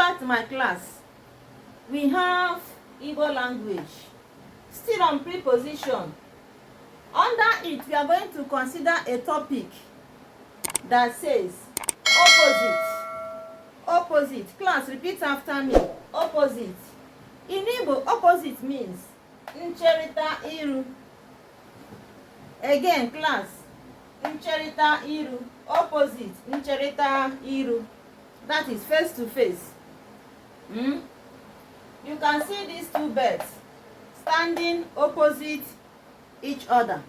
back to my class. We have Igbo language. Still on preposition. Under it, we are going to consider a topic that says opposite. Opposite. Class, repeat after me. Opposite. In Igbo, opposite means Ncherita iru. Again, class. Ncherita iru. Opposite. Ncherita iru. That is face to face. You can see these two birds standing opposite each other,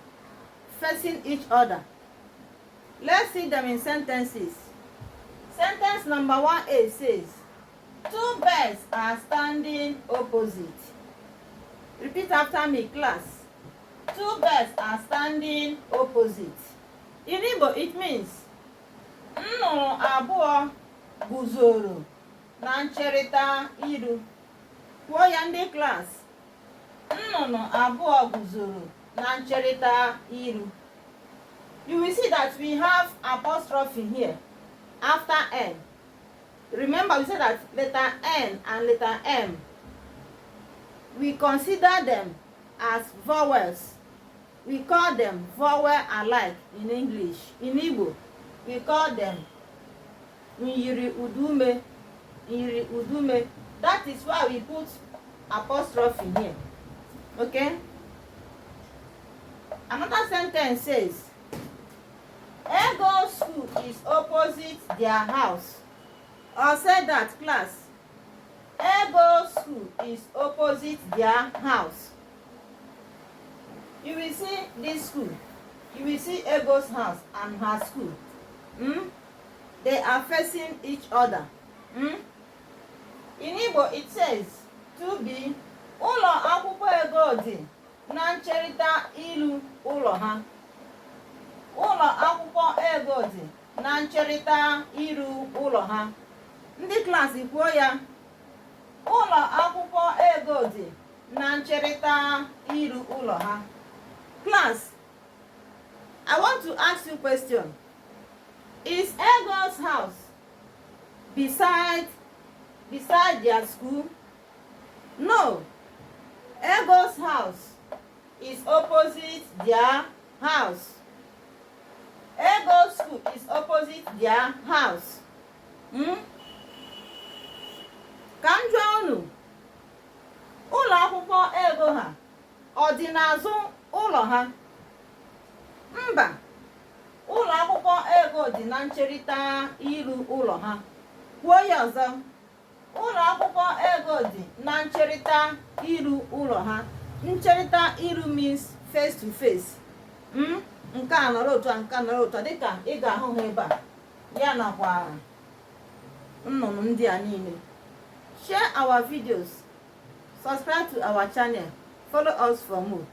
facing each other. Let's see them in sentences. Sentence number 1A says, two birds are standing opposite. Repeat after me, class. Two birds are standing opposite. In Igbo, it means nnụnụ abụọ guzoro na ncherịta iru. Kwuo ya ndị class. Nnụnụ abụọ guzoro na ncherịta iru. You will see that we have apostrophe here after N. Remember, we said that letter N and letter M, we consider them as vowels. We call them vowel alike in English. In Igbo, we call them nyiri udume. Nyiri udume. That is why we put apostrophe here. Okay? Another sentence says, Ego school is opposite their house. Or say that, class. Ego school is opposite their house. You will see this school. You will see Ego's house and her school. They are facing each other. In Igbo, it says, to be ụlọ akwụkwọ Ego dị na ncherịta iru ụlọ ha. Ụlọ akwụkwọ Ego dị na ncherịta iru ụlọ ha. Ndị klaasị kwuo ya. Ụlọ akwụkwọ Ego dị na ncherịta iru ụlọ ha. Class, I want to ask you a question. Is Ego's house beside their school? No. Ego's house is opposite their house. Ego's school is opposite their house. Ka m jụọ unu, ụlọ akwụkwọ Ego ha ọ dị n'azụ ụlọ ha? Mba. Ụlọ akwụkwọ Ego dị na ncherịta iru ụlọ ha. Kwuo ya ọzọ. Ụlọ akwụkwọ Ego dị na ncherịta iru ụlọ ha. Ncherịta iru means face to face. Nke a nọrọ otu a, nke a nọrọ otu a, dịka ị ga-ahụ ha ebe a. Ya nakwa nnụnụ ndị a niile. Share our videos. Subscribe to our channel. Follow us for more.